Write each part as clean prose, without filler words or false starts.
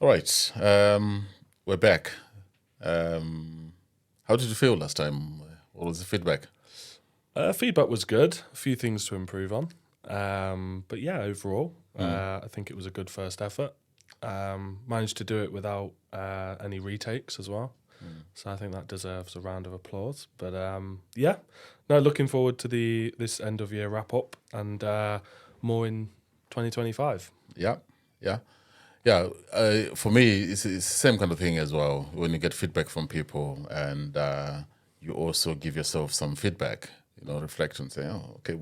All right, we're back. How did you feel last time? What was the feedback? Feedback was good. A few things to improve on. But yeah, overall, I think it was a good first effort. Managed to do it without any retakes as well. So I think that deserves a round of applause. But yeah, no, looking forward to this end of year wrap up and more in 2025. Yeah, yeah, yeah. For me, it's the same kind of thing as well. When you get feedback from people, and you also give yourself some feedback, reflect and say, "Oh, okay,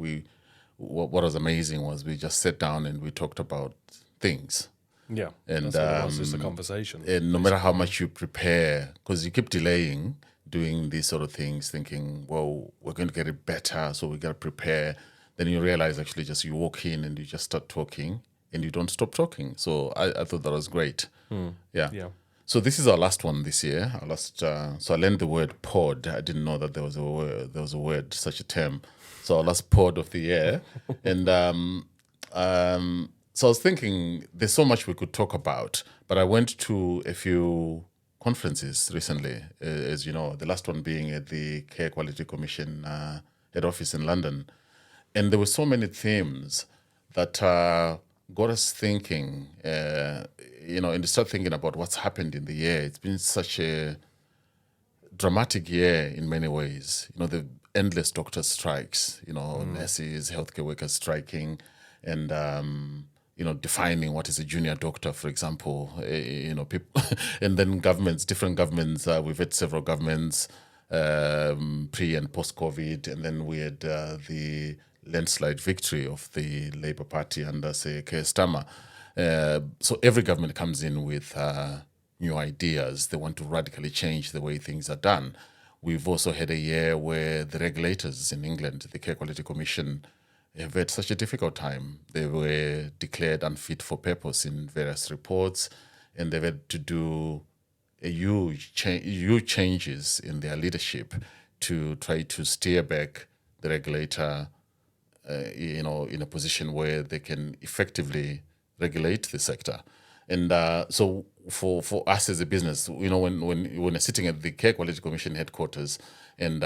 what was amazing was we just sat down and we talked about things." Yeah, And that's what it was, just a conversation. and no matter how much you prepare, because you keep delaying doing these sort of things, thinking, well, we're going to get it better, so we got to prepare. Then you realize actually just you walk in and you just start talking and you don't stop talking. So I thought that was great. Yeah. Yeah. So this is our last one this year. Our last. So I learned the word pod. I didn't know that there was a word, such a term. So our last pod of the year, and so I was thinking, there's so much we could talk about. But I went to a few conferences recently, as you know, the last one being at the Care Quality Commission head office in London, and there were so many themes that got us thinking. And to start thinking about what's happened in the year. It's been such a dramatic year in many ways. The endless doctor strikes. Nurses, healthcare workers striking, and defining what is a junior doctor, for example. People, and then governments, different governments. We've had several governments pre and post COVID, and then we had the landslide victory of the Labour Party under, say, Keir Starmer. So every government comes in with new ideas. They want to radically change the way things are done. We've also had a year where the regulators in England, the Care Quality Commission, have had such a difficult time. They were declared unfit for purpose in various reports, and they've had to do a huge changes in their leadership to try to steer back the regulator, in a position where they can effectively regulate the sector. And so for us as a business, when you're sitting at the Care Quality Commission headquarters, and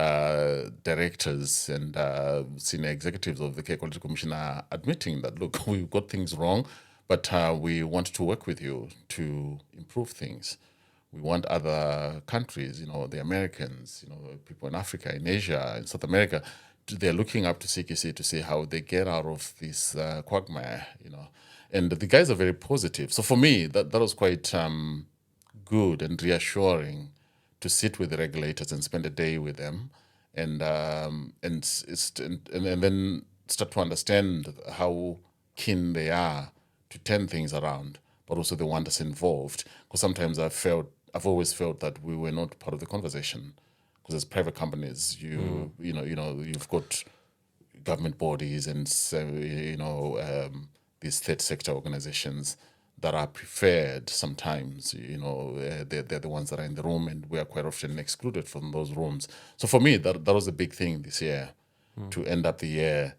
directors and senior executives of the Care Quality Commission are admitting that, look, we've got things wrong, but we want to work with you to improve things. We want other countries, the Americans, people in Africa, in Asia, in South America, they're looking up to CQC to see how they get out of this quagmire, And the guys are very positive. So for me, that was quite good and reassuring to sit with the regulators and spend a day with them, and then start to understand how keen they are to turn things around, but also they want us involved. Because sometimes I've always felt that we were not part of the conversation. Because as private companies, you've got government bodies and these third sector organizations that are preferred sometimes. They're the ones that are in the room, and we are quite often excluded from those rooms. So for me, that was a big thing this year, to end up the year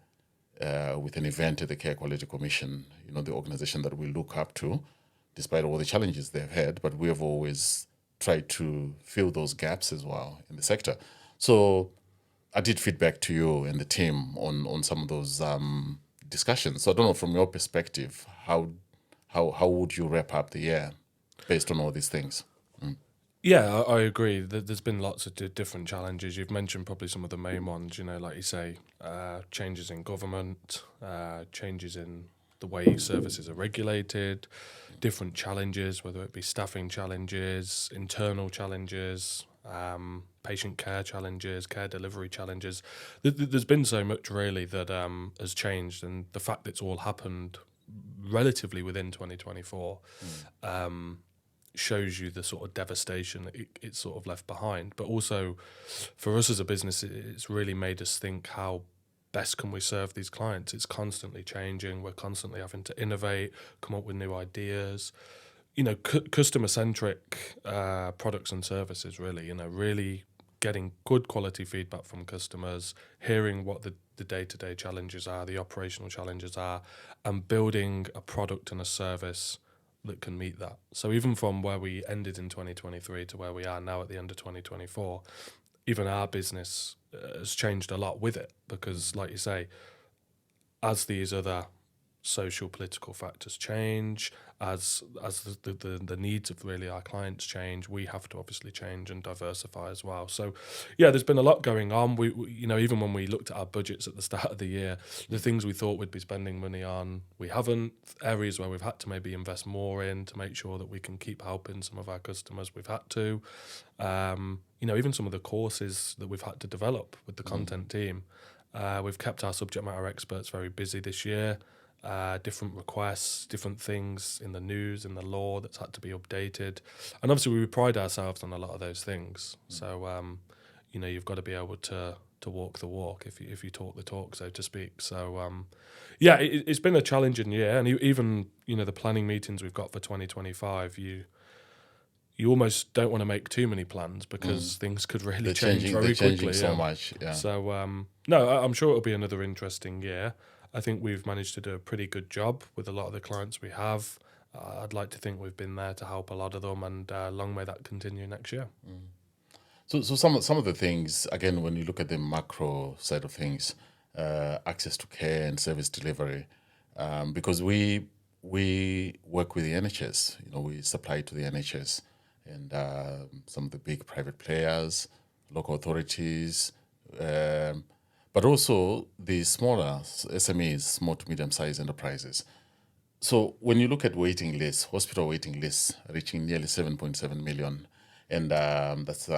with an event at the Care Quality Commission, the organization that we look up to, despite all the challenges they've had, but we have always tried to fill those gaps as well in the sector. So I did feedback to you and the team on some of those discussions. So I don't know, from your perspective, how would you wrap up the year based on all these things? Yeah, I agree. There's been lots of different challenges. You've mentioned probably some of the main ones, like you say, changes in government, changes in the way services are regulated, different challenges, whether it be staffing challenges, internal challenges, patient care challenges, care delivery challenges. There's been so much really that has changed, and the fact that it's all happened relatively within 2024 shows you the sort of devastation that it's sort of left behind. But also for us as a business, it's really made us think, how best can we serve these clients? It's constantly changing. We're constantly having to innovate, come up with new ideas, customer-centric products and services, really, really getting good quality feedback from customers, hearing what the day-to-day challenges are, the operational challenges are, and building a product and a service that can meet that. So even from where we ended in 2023 to where we are now at the end of 2024, even our business has changed a lot with it, because like you say, as these other social political factors change, as the needs of really our clients change, we have to obviously change and diversify as well. So yeah, there's been a lot going on. We you know, even when we looked at our budgets at the start of the year, the things we thought we'd be spending money on, we haven't. Areas where we've had to maybe invest more in to make sure that we can keep helping some of our customers, we've had to. You know, even some of the courses that we've had to develop with the content team, we've kept our subject matter experts very busy this year. Different requests, different things in the news, in the law that's had to be updated. And obviously we pride ourselves on a lot of those things. So, you know, you've got to be able to walk the walk if you talk the talk, so to speak. So, yeah, it's been a challenging year. And even, you know, the planning meetings we've got for 2025, you almost don't want to make too many plans because things could really change very quickly. They're changing so much, yeah. So, no, I'm sure it'll be another interesting year. I think we've managed to do a pretty good job with a lot of the clients we have. I'd like to think we've been there to help a lot of them, and long may that continue next year. So some of the things, again, when you look at the macro side of things, access to care and service delivery, because we work with the NHS, you know, we supply to the NHS and some of the big private players, local authorities, but also the smaller SMEs, small to medium-sized enterprises. So when you look at waiting lists, hospital waiting lists reaching nearly 7.7 million, and that's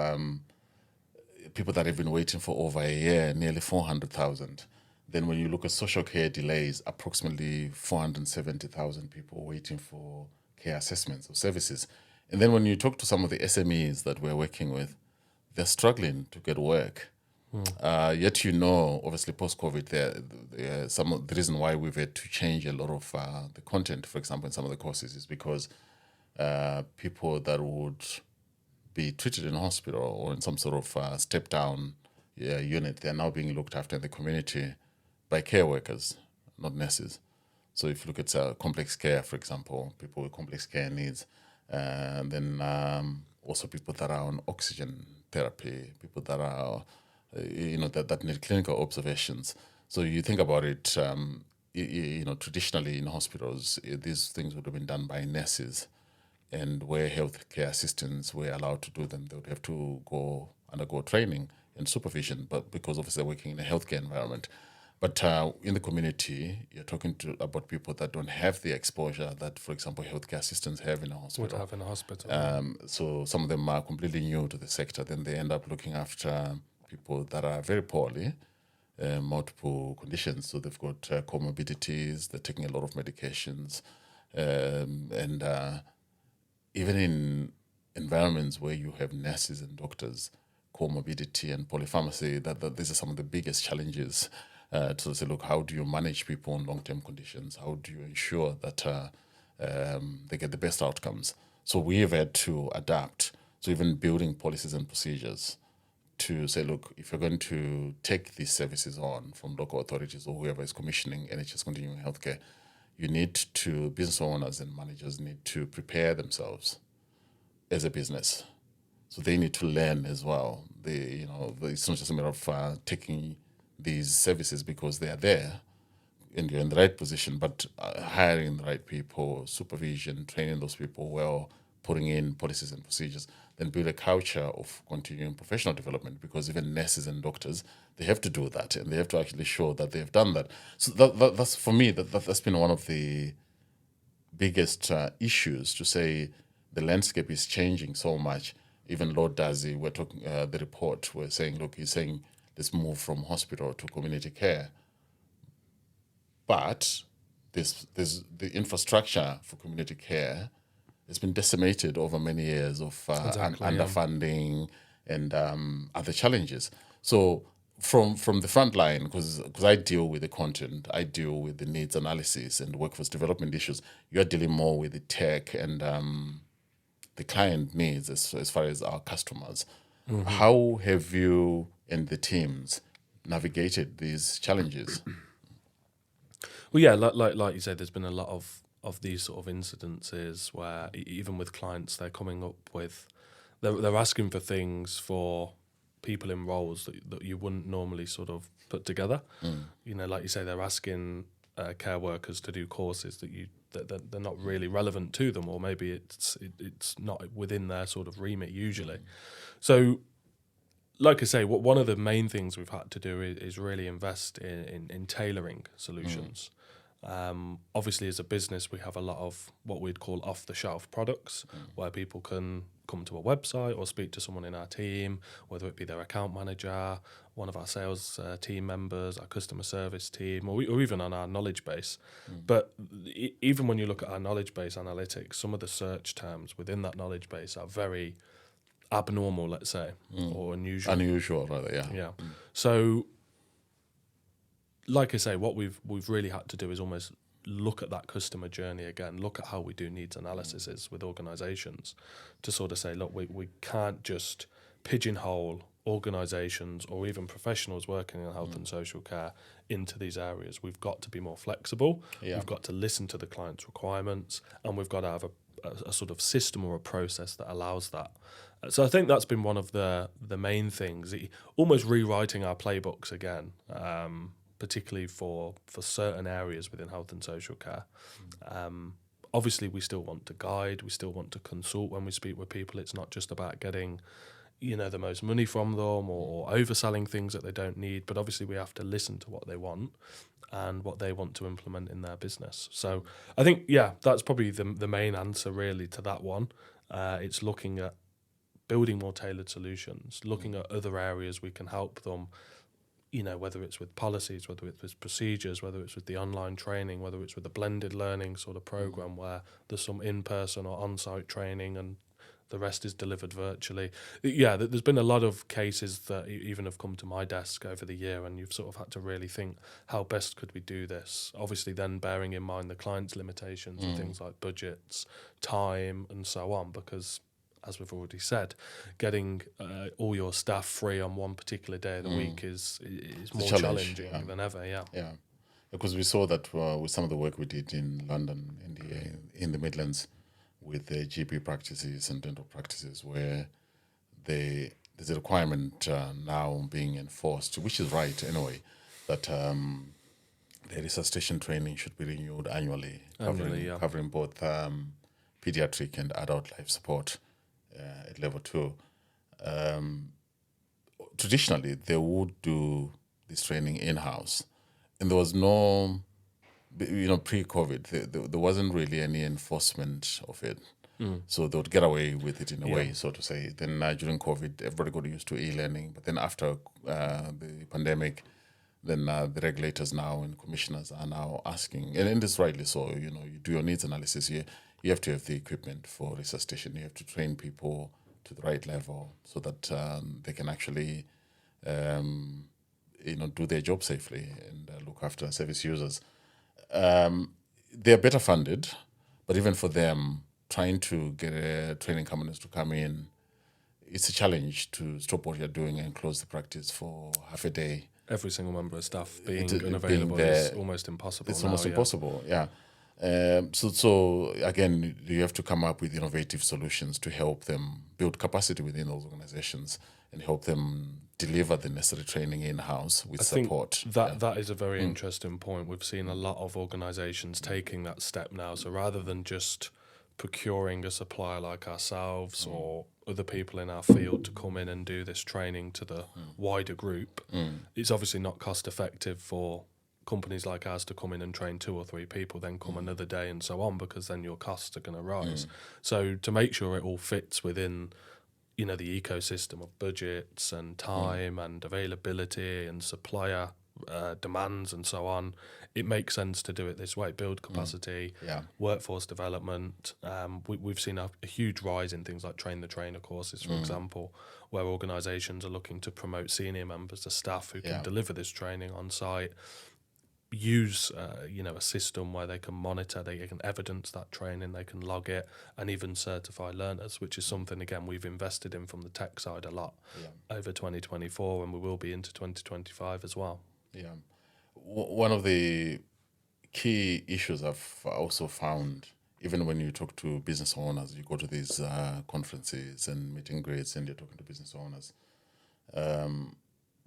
people that have been waiting for over a year, nearly 400,000. Then when you look at social care delays, approximately 470,000 people waiting for care assessments or services. And then when you talk to some of the SMEs that we're working with, they're struggling to get work. Yet, you know, obviously post-COVID, some of the reason why we've had to change a lot of the content, for example, in some of the courses, is because people that would be treated in a hospital or in some sort of step-down unit, they're now being looked after in the community by care workers, not nurses. So if you look at complex care, for example, people with complex care needs, and then also people that are on oxygen therapy, people that are that need clinical observations. So you think about it, you know, traditionally in hospitals, these things would have been done by nurses, and where healthcare assistants were allowed to do them, they would have to undergo training and supervision, but because obviously they're working in a healthcare environment. But in the community, you're talking about people that don't have the exposure that, for example, healthcare assistants have in a hospital. Would have in a hospital. So some of them are completely new to the sector. Then they end up looking after people that are very poorly, multiple conditions. So they've got comorbidities, they're taking a lot of medications. And even in environments where you have nurses and doctors, comorbidity and polypharmacy, that these are some of the biggest challenges to say, look, how do you manage people in long-term conditions? How do you ensure that they get the best outcomes? So we have had to adapt. So even building policies and procedures to say, look, if you're going to take these services on from local authorities or whoever is commissioning NHS continuing healthcare, business owners and managers need to prepare themselves as a business. So they need to learn as well. It's not just a matter of taking these services because they are there and you're in the right position, but hiring the right people, supervision, training those people well, putting in policies and procedures, then build a culture of continuing professional development, because even nurses and doctors, they have to do that and they have to actually show that they've done that. So that's for me, that's been one of the biggest issues, to say the landscape is changing so much. Even Lord Darcy, we're talking the report, we're saying, look, he's saying let's move from hospital to community care. But there's the infrastructure for community care has been decimated over many years of underfunding and other challenges. So from the front line, because I deal with the content, I deal with the needs analysis and workforce development issues, you're dealing more with the tech and the client needs as far as our customers. Mm-hmm. How have you and the teams navigated these challenges? Well, yeah, like you said, there's been a lot of of these sort of incidences where even with clients, they're coming up with, they're asking for things for people in roles that you wouldn't normally sort of put together. You know, like you say, they're asking care workers to do courses that they're not really relevant to them, or maybe it's not within their sort of remit usually. So, like I say, one of the main things we've had to do is really invest in tailoring solutions. Obviously, as a business, we have a lot of what we'd call off-the-shelf products, where people can come to a website or speak to someone in our team, whether it be their account manager, one of our sales team members, our customer service team, or even on our knowledge base. But even when you look at our knowledge base analytics, some of the search terms within that knowledge base are very abnormal, let's say, or unusual. Unusual, rather, yeah. Yeah. So, like I say, what we've really had to do is almost look at that customer journey again, look at how we do needs analyses with organisations to sort of say, look, we can't just pigeonhole organisations or even professionals working in health and social care into these areas. We've got to be more flexible. Yeah. We've got to listen to the client's requirements, and we've got to have a sort of system or a process that allows that. So I think that's been one of the main things, almost rewriting our playbooks again, particularly for certain areas within health and social care. Obviously, we still want to guide, we still want to consult when we speak with people. It's not just about getting, the most money from them or overselling things that they don't need, but obviously we have to listen to what they want and what they want to implement in their business. So I think, that's probably the main answer really to that one. It's looking at building more tailored solutions, looking at other areas we can help them, whether it's with policies, whether it's with procedures, whether it's with the online training, whether it's with a blended learning sort of program where there's some in-person or on-site training and the rest is delivered virtually. There's been a lot of cases that even have come to my desk over the year, and you've sort of had to really think, how best could we do this? Obviously then bearing in mind the client's limitations and things like budgets, time and so on, because as we've already said, getting all your staff free on one particular day of the week is more challenging than ever. Yeah, because we saw that with some of the work we did in London, in the Midlands, with the GP practices and dental practices, where there's a requirement now being enforced, which is right anyway, that the resuscitation training should be renewed annually, covering both pediatric and adult life support at level 2. Traditionally, they would do this training in-house, and there was no, pre-COVID, there wasn't really any enforcement of it. So they would get away with it in a way, so to say. Then during COVID, everybody got used to e-learning. But then after the pandemic, then the regulators now and commissioners are now asking, and it's rightly so, you do your needs analysis. You have to have the equipment for resuscitation. You have to train people to the right level so that they can actually, do their job safely and look after service users. They're better funded, but even for them, trying to get training companies to come in, it's a challenge to stop what you're doing and close the practice for half a day. Every single member of staff being unavailable is almost impossible. It's almost impossible, yeah. So again, you have to come up with innovative solutions to help them build capacity within those organizations and help them deliver the necessary training in-house with support. That is a very interesting point. We've seen a lot of organizations taking that step now. So rather than just procuring a supplier like ourselves or other people in our field to come in and do this training to the wider group, it's obviously not cost effective for companies like ours to come in and train 2 or 3 people, then come another day and so on, because then your costs are going to rise. So to make sure it all fits within, the ecosystem of budgets and time and availability and supplier demands and so on, it makes sense to do it this way. Build capacity, workforce development. We've seen a huge rise in things like train the trainer courses, for example, where organisations are looking to promote senior members of staff who can deliver this training on site. Use a system where they can monitor, they can evidence that training, they can log it, and even certify learners, which is something again we've invested in from the tech side a lot over 2024, and we will be into 2025 as well. One of the key issues I've also found, even when you talk to business owners, you go to these conferences and meet and greets, and you're talking to business owners.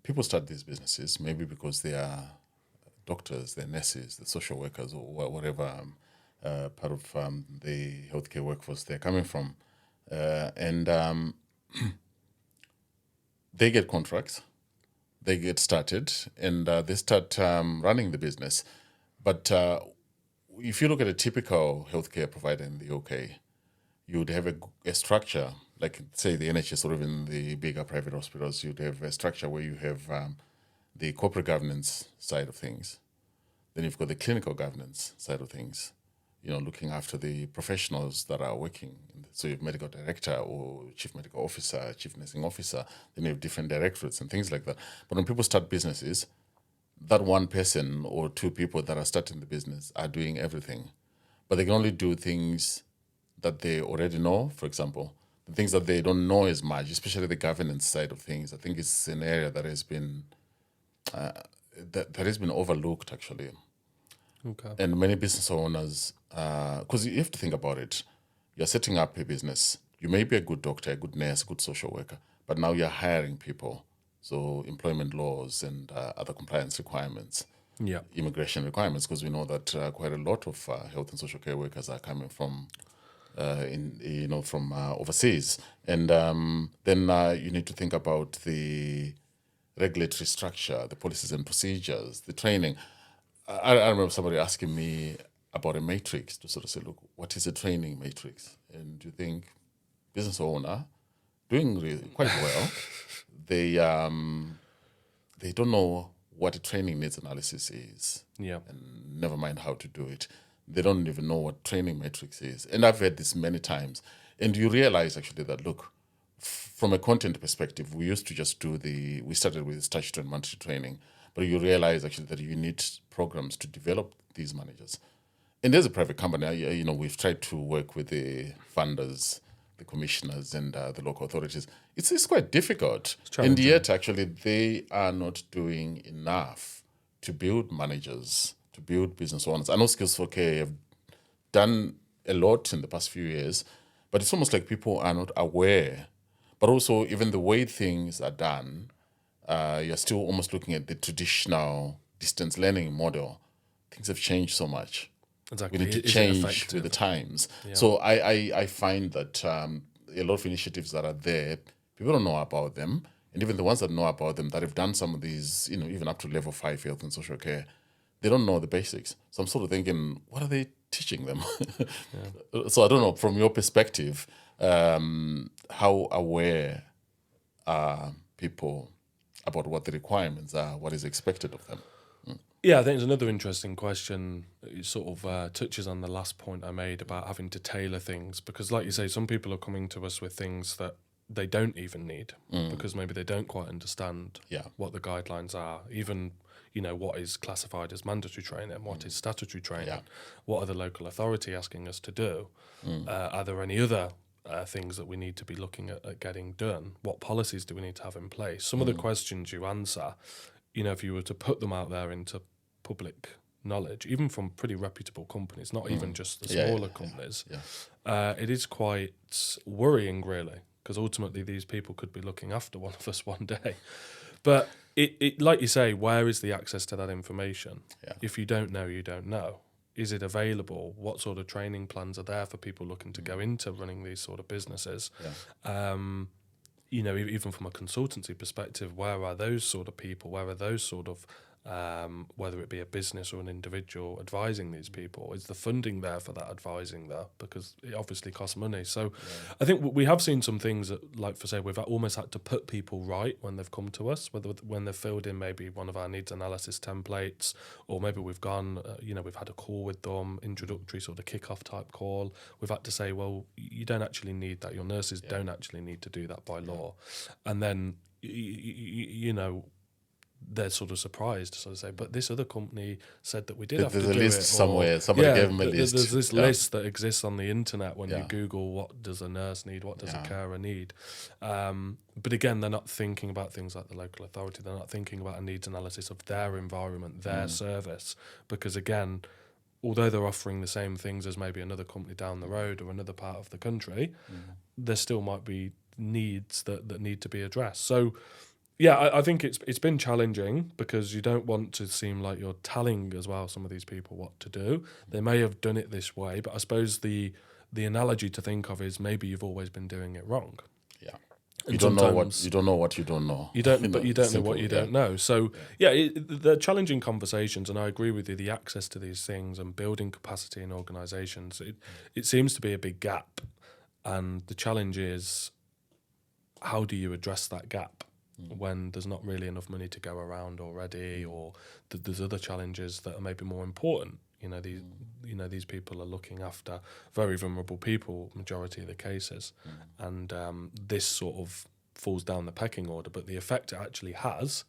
People start these businesses maybe because they are doctors, they're nurses, they're social workers, or whatever part of the healthcare workforce they're coming from, and they get contracts, they get started, and they start running the business. But if you look at a typical healthcare provider in the UK, you would have a structure, like say the NHS or even the bigger private hospitals, you'd have a structure where you have the corporate governance side of things. Then you've got the clinical governance side of things, looking after the professionals that are working. So you have medical director or chief medical officer, chief nursing officer, then you have different directorates and things like that. But when people start businesses, that one person or two people that are starting the business are doing everything. But they can only do things that they already know, for example. The things that they don't know as much, especially the governance side of things, I think it's an area that has been that has been overlooked, actually. Okay. And many business owners, because you have to think about it, you're setting up a business. You may be a good doctor, a good nurse, a good social worker, but now you're hiring people. So employment laws and other compliance requirements, Yeah. immigration requirements, because we know that quite a lot of health and social care workers are coming from from overseas, and then you need to think about the regulatory structure, the policies and procedures, the training. I remember somebody asking me about a matrix to sort of say, look, what is a training matrix? And you think business owner doing really quite well, they don't know what a training needs analysis is. Yeah. And never mind how to do it. They don't even know what training matrix is. And I've heard this many times. And you realize actually that, look, from a content perspective, we used to just we started with statutory and mandatory training, but you realize actually that you need programs to develop these managers. And there's a private company, we've tried to work with the funders, the commissioners, and the local authorities. It's quite difficult. And yet, actually, they are not doing enough to build managers, to build business owners. I know Skills for Care have done a lot in the past few years, but it's almost like people are not aware. But also, even the way things are done, you're still almost looking at the traditional distance learning model. Things have changed so much. Exactly. We need to change with the times. Yeah. So I find that a lot of initiatives that are there, people don't know about them. And even the ones that know about them, that have done some of these, even up to level 5 health and social care, they don't know the basics. So I'm sort of thinking, what are they teaching them? Yeah. So I don't know, from your perspective, how aware are people about what the requirements are, what is expected of them? Yeah, I think it's another interesting question. It sort of touches on the last point I made about having to tailor things, because like you say, some people are coming to us with things that they don't even need because maybe they don't quite understand what the guidelines are, even what is classified as mandatory training, what is statutory training, what are the local authority asking us to do, are there any other things that we need to be looking at getting done, what policies do we need to have in place. Some of the questions you answer, if you were to put them out there into public knowledge, even from pretty reputable companies, not even just the smaller companies, it is quite worrying, really, because ultimately these people could be looking after one of us one day. But it like you say, where is the access to that information? If you don't know, you don't know. Is it available? What sort of training plans are there for people looking to go into running these sort of businesses? Even from a consultancy perspective, where are those sort of people? Where are those sort of, whether it be a business or an individual advising these people? Is the funding there for that advising there? Because it obviously costs money. So I think we have seen some things that, like for say, we've almost had to put people right when they've come to us, whether when they've filled in maybe one of our needs analysis templates, or maybe we've gone, we've had a call with them, introductory sort of kick-off type call. We've had to say, well, you don't actually need that. Your nurses don't actually need to do that by law. And then, they're sort of surprised. So they say, but this other company said that we did have to do it. There's a list somewhere. Somebody gave them a list. There's this list that exists on the internet when you Google what does a nurse need, what does a carer need. But again, they're not thinking about things like the local authority. They're not thinking about a needs analysis of their environment, their service. Because again, although they're offering the same things as maybe another company down the road or another part of the country, there still might be needs that need to be addressed. So yeah, I think it's been challenging because you don't want to seem like you're telling as well some of these people what to do. They may have done it this way, but I suppose the analogy to think of is maybe you've always been doing it wrong. Yeah. And You don't know what sometimes you don't know what you don't know. you don't, You but know, you don't know simple, what you yeah. don't know. So yeah, they're challenging conversations, and I agree with you. The access to these things and building capacity in organisations, it seems to be a big gap, and the challenge is how do you address that gap when there's not really enough money to go around already, or there's other challenges that are maybe more important. These people are looking after very vulnerable people, majority of the cases, and this sort of falls down the pecking order. But the effect it actually has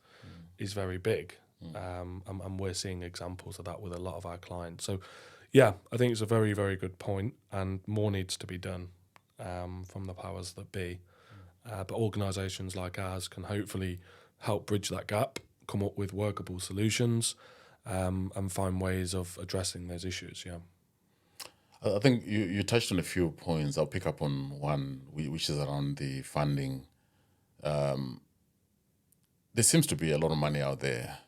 is very big, and we're seeing examples of that with a lot of our clients. So, yeah, I think it's a very, very good point, and more needs to be done from the powers that be. But organisations like ours can hopefully help bridge that gap, come up with workable solutions, and find ways of addressing those issues. Yeah. I think you touched on a few points. I'll pick up on one, which is around the funding. There seems to be a lot of money out there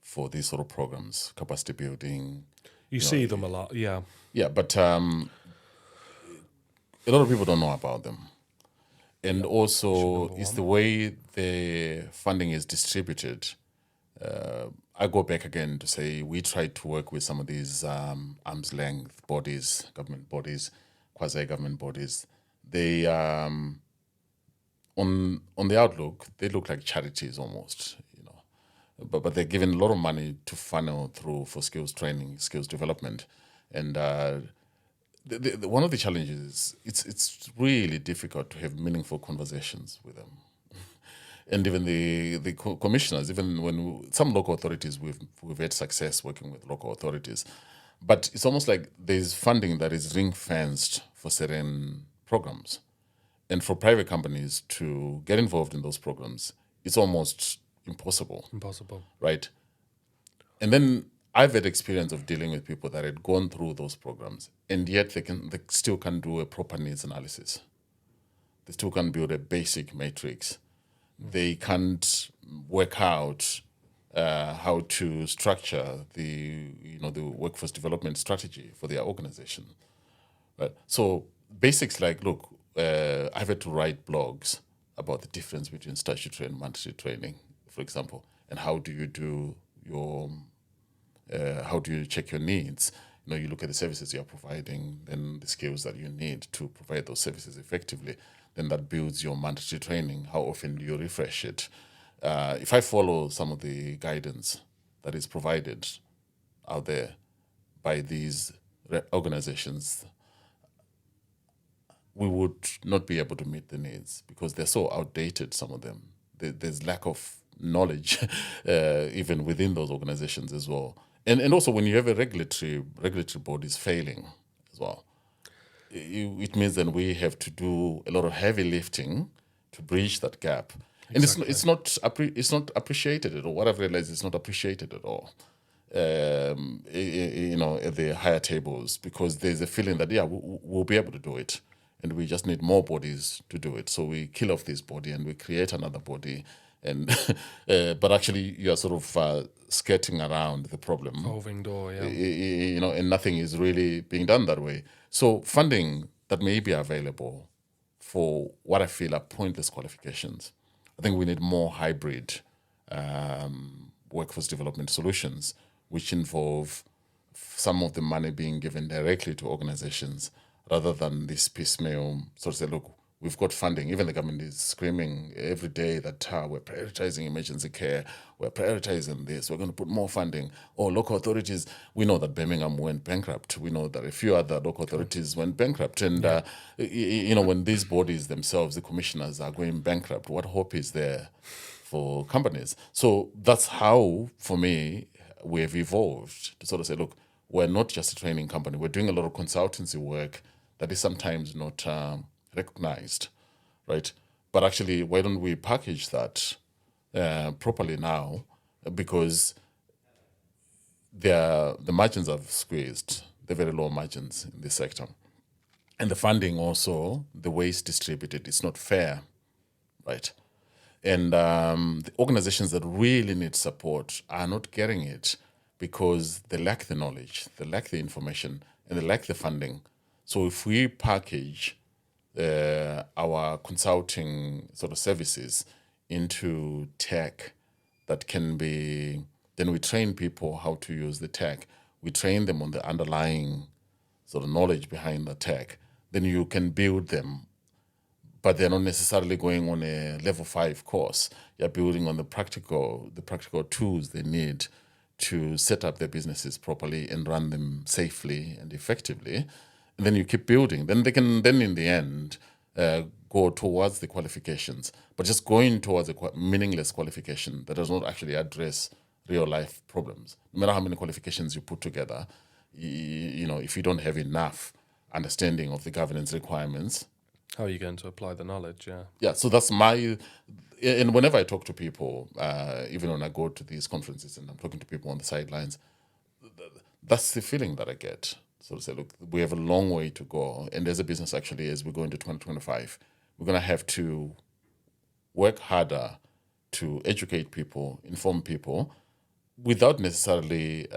for these sort of programs, capacity building. You see them a lot, yeah. Yeah, but a lot of people don't know about them. And also, it's the way the funding is distributed. I go back again to say we try to work with some of these arm's length bodies, government bodies, quasi-government bodies. They, on the outlook, they look like charities almost, but they're given a lot of money to funnel through for skills training, skills development, and one of the challenges is it's really difficult to have meaningful conversations with them. And even the commissioners, even when some local authorities, we've had success working with local authorities, but it's almost like there's funding that is ring fenced for certain programs, and for private companies to get involved in those programs, it's almost impossible. Impossible. Right? And then I've had experience of dealing with people that had gone through those programs, and yet they still can't do a proper needs analysis. They still can't build a basic matrix. They can't work out how to structure the workforce development strategy for their organization. Right. So basics like, look, I've had to write blogs about the difference between statutory and mandatory training, for example, and how do you do your how do you check your needs? You look at the services you're providing, then the skills that you need to provide those services effectively. Then that builds your mandatory training. How often do you refresh it? If I follow some of the guidance that is provided out there by these organizations, we would not be able to meet the needs because they're so outdated, some of them. There's lack of knowledge even within those organizations as well. And also when you have a regulatory bodies failing as well, it means then we have to do a lot of heavy lifting to bridge that gap. Exactly. And it's not appreciated at all. What I've realized is not appreciated at all. At the higher tables, because there's a feeling that we'll be able to do it, and we just need more bodies to do it. So we kill off this body and we create another body, and but actually you are sort of skirting around the problem. Revolving door, yeah. And nothing is really being done that way. So funding that may be available for what I feel are pointless qualifications. I think we need more hybrid workforce development solutions, which involve some of the money being given directly to organizations rather than this piecemeal sort of say, look, we've got funding. Even the government is screaming every day that we're prioritizing emergency care, we're prioritizing this, we're going to put more funding. Or local authorities, we know that Birmingham went bankrupt. We know that a few other local authorities went bankrupt. And, when these bodies themselves, the commissioners, are going bankrupt, what hope is there for companies? So that's how, for me, we've evolved to sort of say, look, we're not just a training company. We're doing a lot of consultancy work that is sometimes not recognized, right? But actually, why don't we package that properly now? Because the margins have squeezed. They're very low margins in this sector. And the funding also, the way it's distributed, it's not fair, right? And the organizations that really need support are not getting it because they lack the knowledge, they lack the information, and they lack the funding. So if we package our consulting sort of services into tech that can be, then we train people how to use the tech. We train them on the underlying sort of knowledge behind the tech. Then you can build them, but they're not necessarily going on a level 5 course. You're building on the practical tools they need to set up their businesses properly and run them safely and effectively. And then you keep building. Then they can, then in the end, go towards the qualifications. But just going towards a meaningless qualification that does not actually address real life problems. No matter how many qualifications you put together, if you don't have enough understanding of the governance requirements, How are you going to apply the knowledge? Yeah. yeah, so that's and whenever I talk to people, even when I go to these conferences and I'm talking to people on the sidelines, that's the feeling that I get. So to say, look, we have a long way to go. And as a business, actually, as we go into 2025, we're going to have to work harder to educate people, inform people, without necessarily,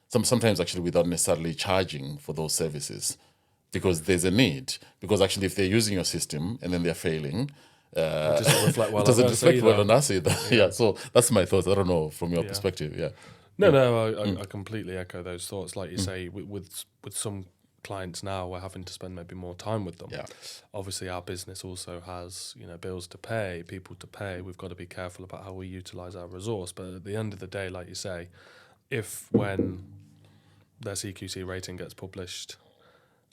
sometimes actually without necessarily charging for those services. Because there's a need. Because actually, if they're using your system and then they're failing, It doesn't reflect well it doesn't on us reflect well either. on us either. Yeah. So that's my thoughts. I don't know from your perspective. Yeah. No, I completely echo those thoughts. Like you say, with some clients now, we're having to spend maybe more time with them. Yeah. Obviously, our business also has bills to pay, people to pay. We've got to be careful about how we utilize our resource. But at the end of the day, like you say, if when their CQC rating gets published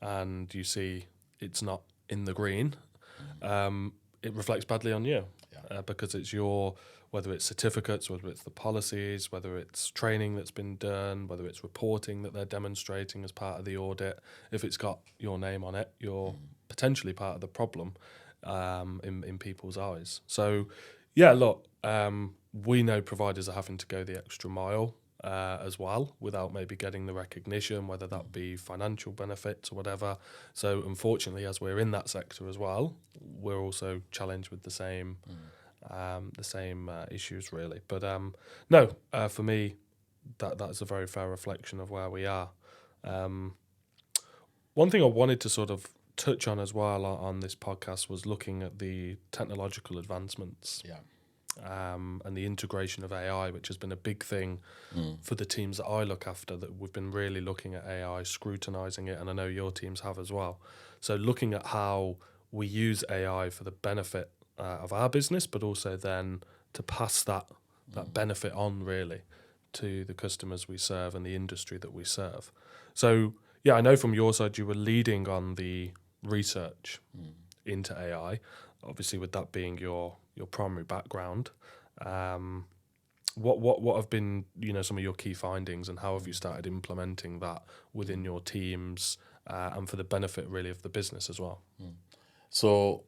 and you see it's not in the green, it reflects badly on you because it's whether it's certificates, whether it's the policies, whether it's training that's been done, whether it's reporting that they're demonstrating as part of the audit. If it's got your name on it, you're potentially part of the problem in people's eyes. So, yeah, look, we know providers are having to go the extra mile as well without maybe getting the recognition, whether that be financial benefits or whatever. So unfortunately, as we're in that sector as well, we're also challenged with the same issues really. But no, for me, that's a very fair reflection of where we are. One thing I wanted to sort of touch on as well on this podcast was looking at the technological advancements. Yeah. And the integration of AI, which has been a big thing for the teams that I look after, that we've been really looking at AI, scrutinizing it, and I know your teams have as well. So looking at how we use AI for the benefit of our business, but also then to pass that benefit on really to the customers we serve and the industry that we serve. So yeah, I know from your side you were leading on the research into AI, obviously with that being your primary background. What have been some of your key findings, and how have you started implementing that within your teams and for the benefit really of the business as well? So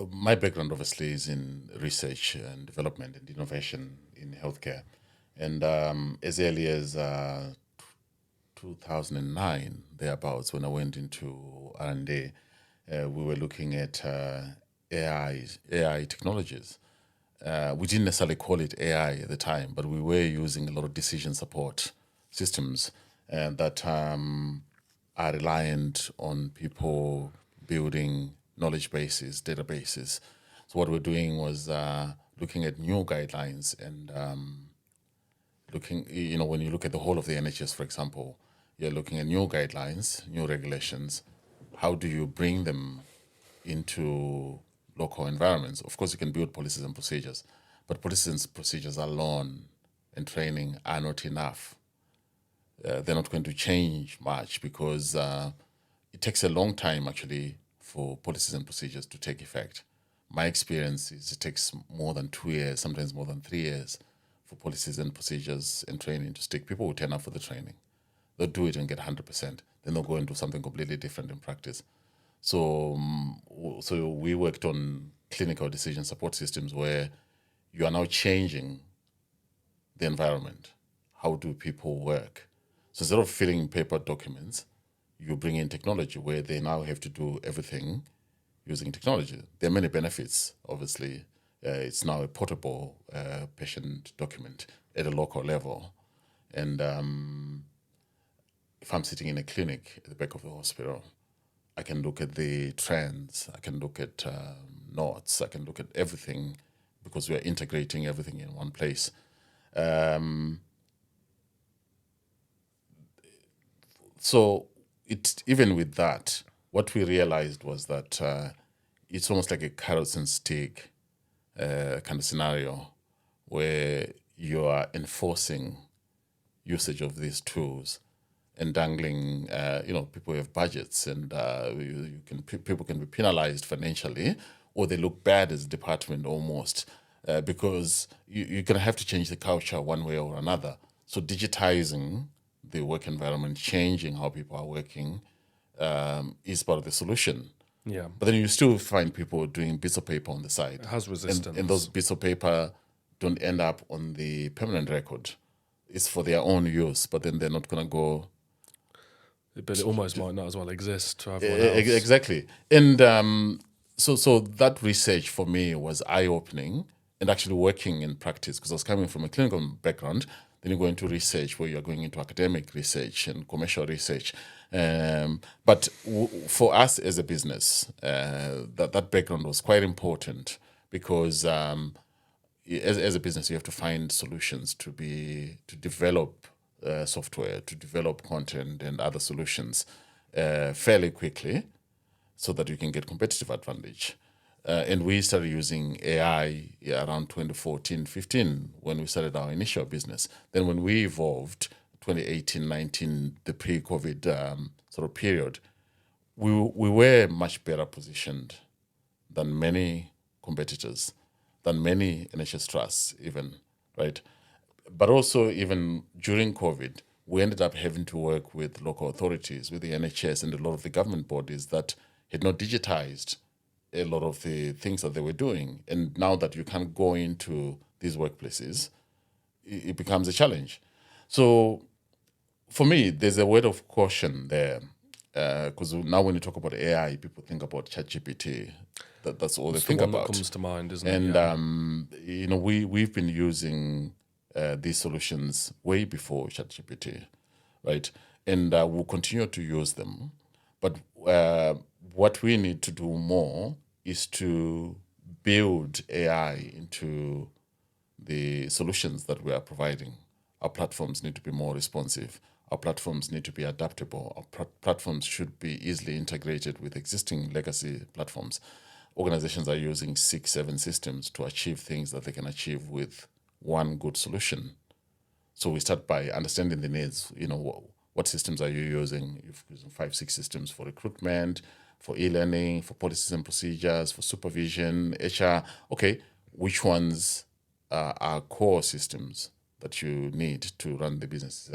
my background obviously is in research and development and innovation in healthcare. And as early as 2009, thereabouts, when I went into R&D, we were looking at AI technologies. We didn't necessarily call it AI at the time, but we were using a lot of decision support systems that are reliant on people building knowledge bases, databases. So what we're doing was looking at new guidelines and looking, when you look at the whole of the NHS, for example, you're looking at new guidelines, new regulations. How do you bring them into local environments? Of course, you can build policies and procedures, but policies and procedures alone and training are not enough. They're not going to change much because it takes a long time actually for policies and procedures to take effect. My experience is it takes more than 2 years, sometimes more than 3 years for policies and procedures and training to stick. People will turn up for the training. They'll do it and get 100%. Then they'll go and do something completely different in practice. So we worked on clinical decision support systems where you are now changing the environment. how do people work. So instead of filling paper documents, you bring in technology where they now have to do everything using technology. There are many benefits, obviously. It's now a portable patient document at a local level. And if I'm sitting in a clinic at the back of the hospital, I can look at the trends, I can look at notes, I can look at everything because we are integrating everything in one place. So even with that, what we realized was that it's almost like a carrots and stick kind of scenario where you are enforcing usage of these tools and dangling, people have budgets and people can be penalized financially, or they look bad as a department almost because you're going to have to change the culture one way or another. So digitizing the work environment, changing how people are working is part of the solution. Yeah. But then you still find people doing bits of paper on the side. It has resistance. And those bits of paper don't end up on the permanent record. It's for their own use, but then they're not going to go. But it almost might not as well exist to everyone else. Exactly. And so that research for me was eye-opening and actually working in practice because I was coming from a clinical background. Then you go into research where you're going into academic research and commercial research. But for us as a business, that background was quite important because as a business, you have to find solutions to develop software, to develop content and other solutions fairly quickly so that you can get competitive advantage. And we started using AI around 2014, 15 when we started our initial business. Then when we evolved, 2018, 19, the pre-COVID sort of period, we were much better positioned than many competitors, than many NHS trusts even, right? But also even during COVID, we ended up having to work with local authorities, with the NHS and a lot of the government bodies that had not digitized a lot of the things that they were doing. And now that you can't go into these workplaces, it becomes a challenge. So for me, there's a word of caution there. Because now when you talk about AI, people think about ChatGPT. That's all It's they think the one about. that comes to mind, isn't And, it? Yeah. we've been using these solutions way before ChatGPT, right? And we'll continue to use them. But what we need to do more is to build AI into the solutions that we are providing. Our platforms need to be more responsive. Our platforms need to be adaptable. Our platforms should be easily integrated with existing legacy platforms. Organizations are using 6, 7 systems to achieve things that they can achieve with one good solution. So we start by understanding the needs. What systems are you using? You're using 5, 6 systems for recruitment, for e-learning, for policies and procedures, for supervision, HR. Okay, which ones are core systems that you need to run the business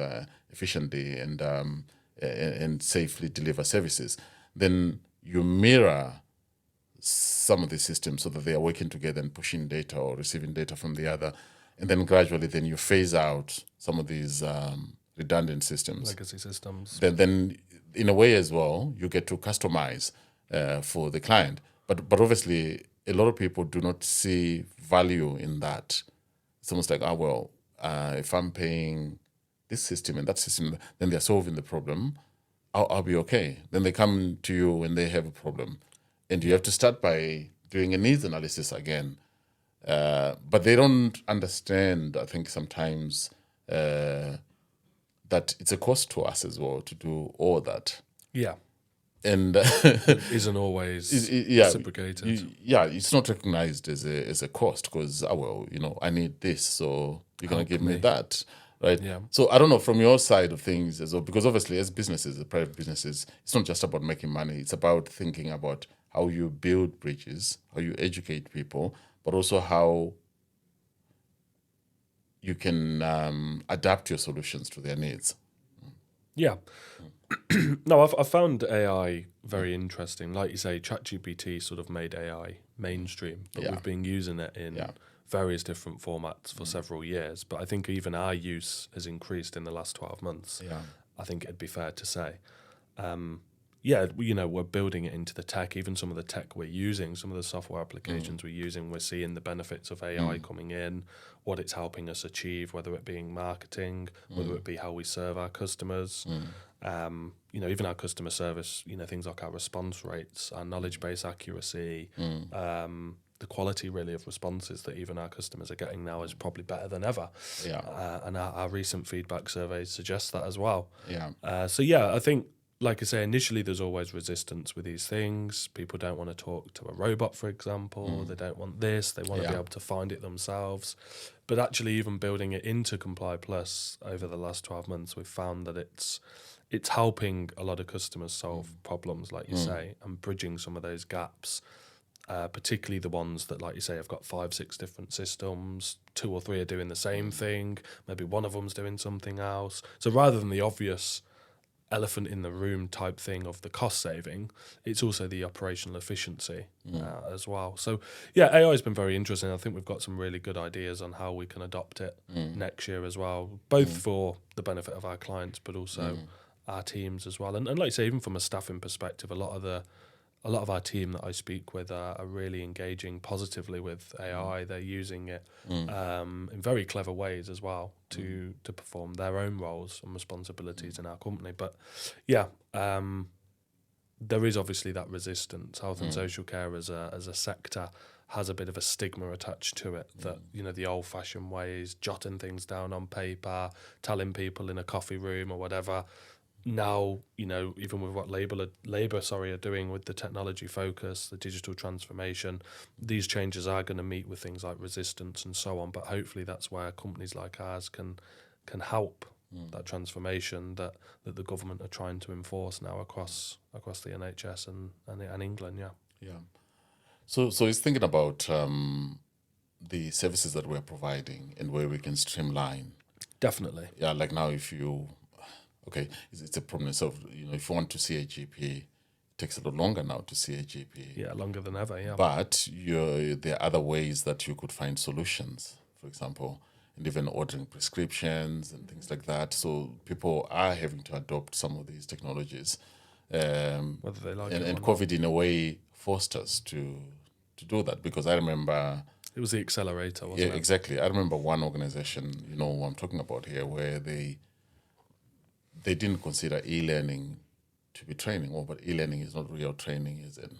efficiently and safely deliver services? Then you mirror some of the systems so that they are working together and pushing data or receiving data from the other. And then gradually then you phase out some of these redundant systems. Legacy systems. Then in a way as well, you get to customize for the client. But obviously, a lot of people do not see value in that. It's almost like, if I'm paying this system and that system, then they're solving the problem, I'll be okay. Then they come to you when they have a problem. And you have to start by doing a needs analysis again. But they don't understand, I think, sometimes that it's a cost to us as well to do all that. Yeah. And It isn't always reciprocated. It's not recognized as a cost because, I need this, so you're going to give me that, right? Yeah. So I don't know, from your side of things as well, because obviously as businesses, private businesses, it's not just about making money. It's about thinking about how you build bridges, how you educate people, but also how you can adapt your solutions to their needs. Yeah. No, I've found AI very interesting. Like you say, ChatGPT sort of made AI mainstream, but Yeah. we've been using it in various different formats for several years, but I think even our use has increased in the last 12 months. Yeah. I think it'd be fair to say. Yeah, we're building it into the tech. Even some of the tech we're using, some of the software applications we're using, we're seeing the benefits of AI coming in, what it's helping us achieve, whether it be in marketing, whether it be how we serve our customers. Even our customer service, things like our response rates, our knowledge base accuracy, the quality really of responses that even our customers are getting now is probably better than ever. Yeah. And our recent feedback surveys suggest that as well. Yeah. I think, like I say, initially there's always resistance with these things. People don't want to talk to a robot, for example. They don't want this. They want to be able to find it themselves. But actually, even building it into ComplyPlus over the last 12 months, we've found that it's helping a lot of customers solve problems, like you say, and bridging some of those gaps, particularly the ones that, like you say, have got 5, 6 different systems. 2 or 3 are doing the same thing. Maybe one of them's doing something else. So rather than the obvious elephant in the room type thing of the cost saving, it's also the operational efficiency as well. So yeah, AI has been very interesting. I think we've got some really good ideas on how we can adopt it next year as well, both for the benefit of our clients but also our teams as well. And like I say, even from a staffing perspective, a lot of our team that I speak with are really engaging positively with AI. They're using it in very clever ways as well to perform their own roles and responsibilities in our company. But yeah, there is obviously that resistance. Health and social care as a sector has a bit of a stigma attached to it, that the old-fashioned ways, jotting things down on paper, telling people in a coffee room or whatever. Now, even with what Labour are doing with the technology focus, the digital transformation, these changes are going to meet with things like resistance and so on. But hopefully that's where companies like ours can help that transformation that the government are trying to enforce now across the NHS and England. Yeah. Yeah. So it's thinking about the services that we're providing and where we can streamline. Definitely. Yeah, like now it's a problem. So if you want to see a GP, it takes a lot longer now to see a GP. Yeah, longer than ever. Yeah. But there are other ways that you could find solutions. For example, and even ordering prescriptions and things like that. So people are having to adopt some of these technologies. Whether they like it and or COVID in a way forced us to do that, because I remember it was the accelerator, wasn't it? Exactly. I remember one organization, who I'm talking about here, where they didn't consider e-learning to be training. But e-learning is not real training, is it?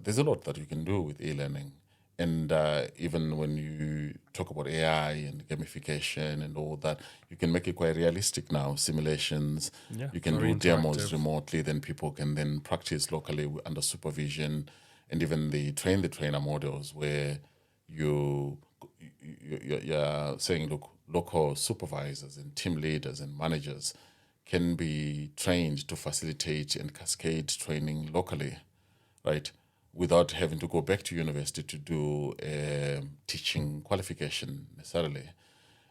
There's a lot that you can do with e-learning. And even when you talk about AI and gamification and all that, you can make it quite realistic now. Simulations, you can do demos remotely, then people can then practice locally under supervision, and even the train-the-trainer models where you're saying, look, local supervisors and team leaders and managers can be trained to facilitate and cascade training locally, right? Without having to go back to university to do a teaching qualification necessarily.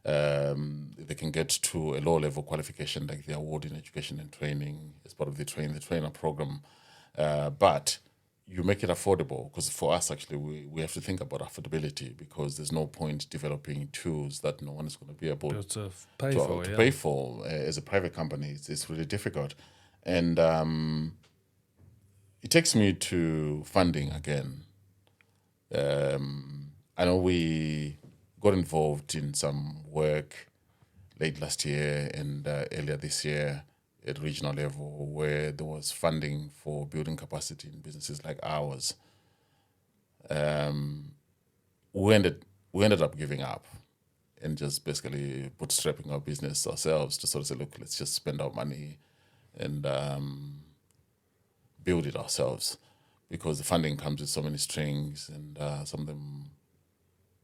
They can get to a low-level qualification like the award in education and training as part of the trainer program. But you make it affordable, because for us, actually, we have to think about affordability, because there's no point developing tools that no one is going to be able to pay for. As a private company, it's really difficult. And it takes me to funding again. I know we got involved in some work late last year and earlier this year at regional level, where there was funding for building capacity in businesses like ours. We ended up giving up and just basically bootstrapping our business ourselves to sort of say, look, let's just spend our money and build it ourselves, because the funding comes with so many strings, and some of them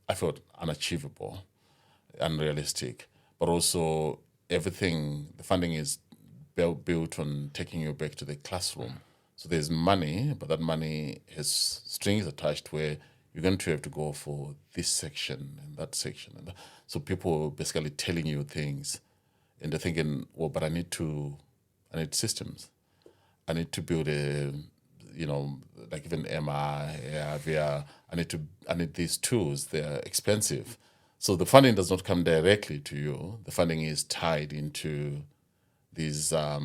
I felt unachievable, unrealistic. But also the funding is built on taking you back to the classroom. So there's money, but that money has strings attached where you're going to have to go for this section and that section. And so people are basically telling you things, and they're thinking, well, but I need systems. I need to build like even MI, VR, I need these tools. They're expensive. So the funding does not come directly to you. The funding is tied into these, I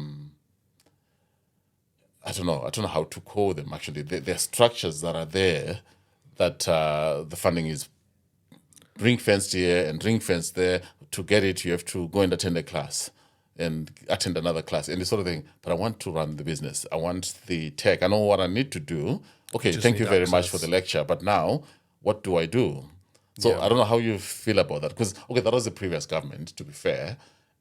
don't know how to call them actually. They're structures that are there that the funding is ring fenced here and ring fenced there. To get it, you have to go and attend a class and attend another class and this sort of thing. But I want to run the business. I want the tech. I know what I need to do. Okay, Just thank need you very much for access. the lecture. But now, what do I do? So Yeah. I don't know how you feel about that. Because, okay, that was the previous government, to be fair.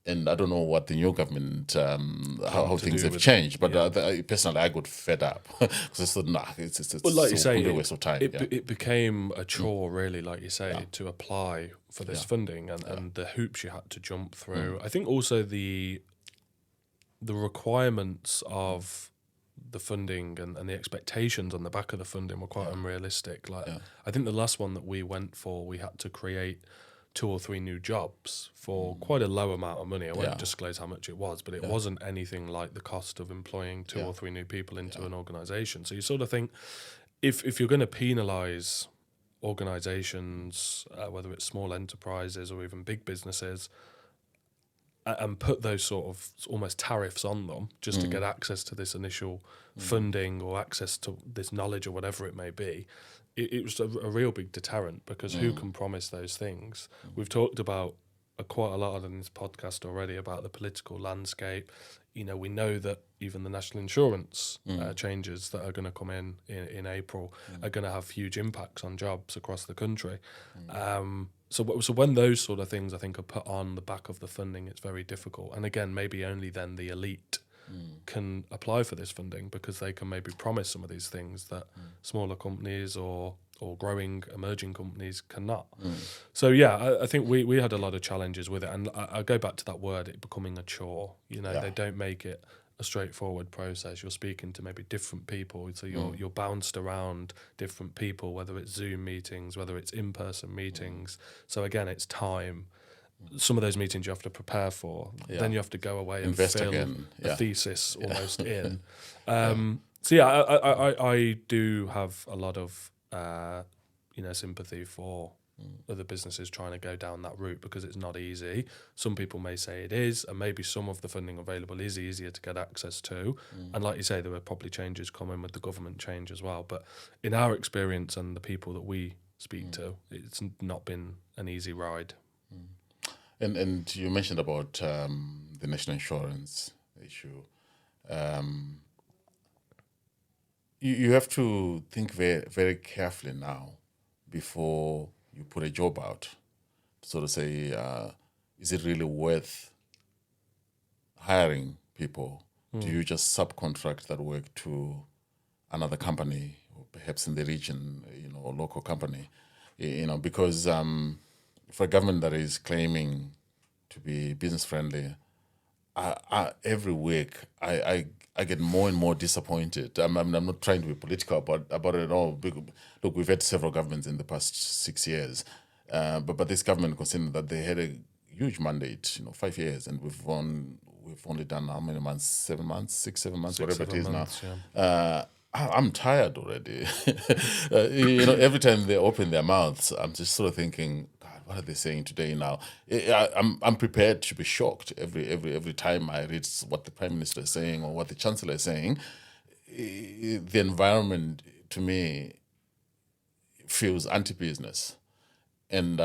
And I don't know what the new government, how to things do have with- changed. But yeah. personally, I got fed up. Because I thought, nah, it's Well, like you so say, a waste of time. it became a chore, really, like you say, Yeah. to apply for this Yeah. funding and the hoops you had to jump through. Mm. I think also the requirements of the funding and the expectations on the back of the funding were quite unrealistic. Like, Yeah. I think the last one that we went for, we had to create 2 or 3 new jobs for quite a low amount of money. I won't Yeah. disclose how much it was, but it wasn't anything like the cost of employing 2 or 3 new people into an organization. So you sort of think, if you're going to penalize organizations, whether it's small enterprises or even big businesses, and put those sort of almost tariffs on them just to get access to this initial funding or access to this knowledge or whatever it may be, it was a real big deterrent, because who can promise those things? We've talked about quite a lot in this podcast already about the political landscape. We know that even the national insurance changes that are going to come in April are going to have huge impacts on jobs across the country. So when those sort of things, I think, are put on the back of the funding, it's very difficult. And again, maybe only then the elite can apply for this funding, because they can maybe promise some of these things that smaller companies or growing emerging companies cannot. So I think we had a lot of challenges with it, and I go back to that word, it becoming a chore. They don't make it a straightforward process. You're speaking to maybe different people, so you're bounced around different people, whether it's Zoom meetings, whether it's in-person meetings. So again, it's time. Some of those meetings you have to prepare for. Yeah. Then you have to go away and Invest fill again. a Yeah. thesis almost in. So I do have a lot of sympathy for other businesses trying to go down that route, because it's not easy. Some people may say it is, and maybe some of the funding available is easier to get access to. And like you say, there are probably changes coming with the government change as well. But in our experience and the people that we speak to, it's not been an easy ride. And you mentioned about the national insurance issue. You have to think very, very carefully now before you put a job out. Sort of say, is it really worth hiring people? Do you just subcontract that work to another company, or perhaps in the region, or local company? Because for a government that is claiming to be business friendly, every week I get more and more disappointed. I'm not trying to be political about it at all. Look, we've had several governments in the past 6 years, but this government, considering that they had a huge mandate, 5 years, and we've only done how many months? 7 months, 7 months, whatever it 7 is months, now. I'm tired already. Every time they open their mouths, I'm just sort of thinking, God, what are they saying today now? I'm prepared to be shocked every time I read what the Prime Minister is saying or what the Chancellor is saying. The environment, to me, feels anti-business. And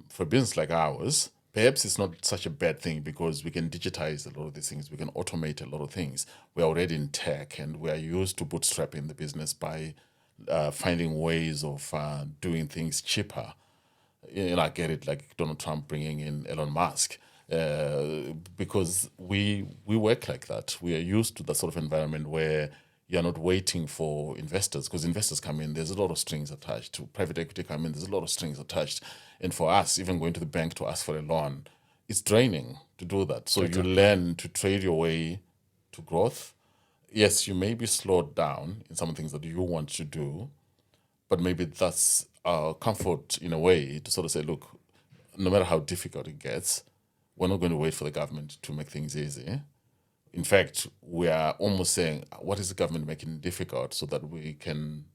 for a business like ours, perhaps it's not such a bad thing, because we can digitize a lot of these things. We can automate a lot of things. We're already in tech, and we are used to bootstrapping the business by finding ways of doing things cheaper. I get it, like Donald Trump bringing in Elon Musk, because we work like that. We are used to that sort of environment where you're not waiting for investors, because investors come in, there's a lot of strings attached. To private equity come in, there's a lot of strings attached. And for us, even going to the bank to ask for a loan, it's draining to do that. So you learn to trade your way to growth. Yes, you may be slowed down in some things that you want to do, but maybe that's our comfort in a way, to sort of say, look, no matter how difficult it gets, we're not going to wait for the government to make things easy. In fact, we are almost saying, what is the government making difficult so that we can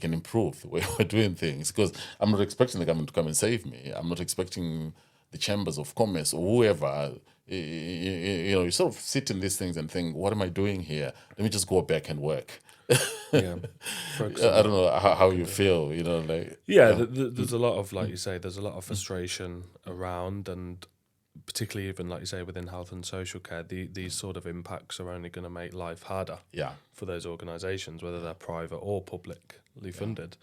improve the way we're doing things? Because I'm not expecting the government to come and save me. I'm not expecting the chambers of commerce or whoever. You sort of sit in these things and think, what am I doing here? Let me just go back and work. Yeah. I don't know how you feel, like. Yeah, there's a lot of, like you say, there's a lot of frustration around, and particularly even, like you say, within health and social care, these sort of impacts are only going to make life harder Yeah. for those organisations, whether they're private or publicly funded.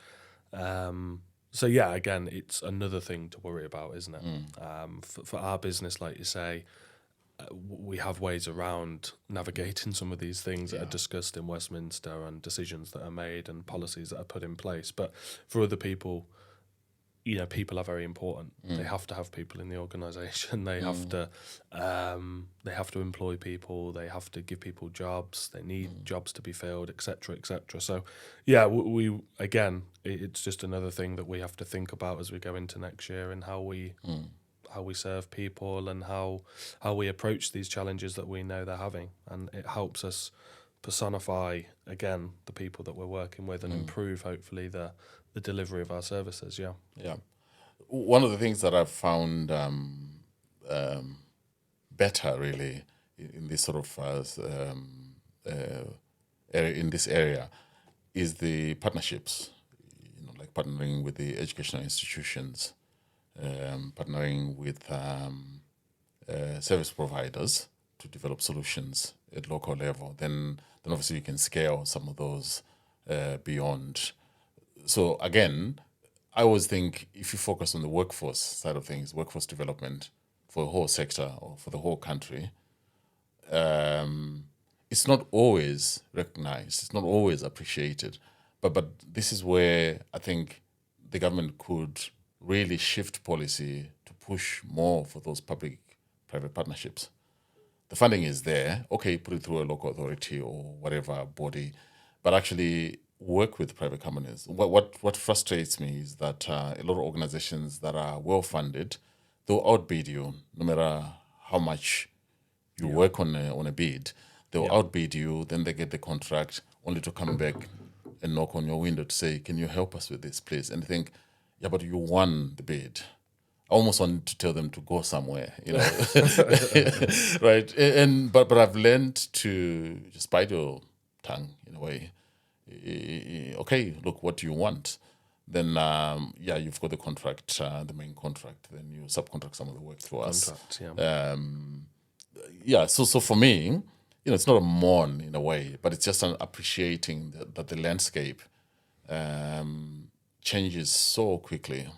So yeah, again, it's another thing to worry about, isn't it? For our business, like you say, we have ways around navigating some of these things that are discussed in Westminster, and decisions that are made and policies that are put in place. But for other people, people are very important. They have to have people in the organisation. They have to employ people. They have to give people jobs. They need jobs to be filled, etc., etc. So, yeah, we again, it's just another thing that we have to think about as we go into next year, and how we serve people, and how we approach these challenges that we know they're having, and it helps us personify again the people that we're working with, and improve hopefully the delivery of our services. Yeah. One of the things that I've found better really in this sort of area, in this area, is the partnerships. Like partnering with the educational institutions, partnering with service providers to develop solutions at local level. Then obviously you can scale some of those beyond. So again, I always think if you focus on the workforce side of things, workforce development for the whole sector or for the whole country, it's not always recognized, it's not always appreciated. But this is where I think the government could really shift policy to push more for those public-private partnerships. The funding is there, okay, put it through a local authority or whatever body, but actually work with private companies. What frustrates me is that a lot of organizations that are well funded, they'll outbid you no matter how much you work on a bid. They'll outbid you, then they get the contract, only to come back and knock on your window to say, "Can you help us with this, please?" And think, yeah, but you won the bid. I almost want to tell them to go somewhere, right? But I've learned to just bite your tongue in a way. Okay, look, what do you want? Then you've got the contract, the main contract. Then you subcontract some of the work to us. So for me, it's not a mourn in a way, but it's just an appreciating that the landscape changes so quickly.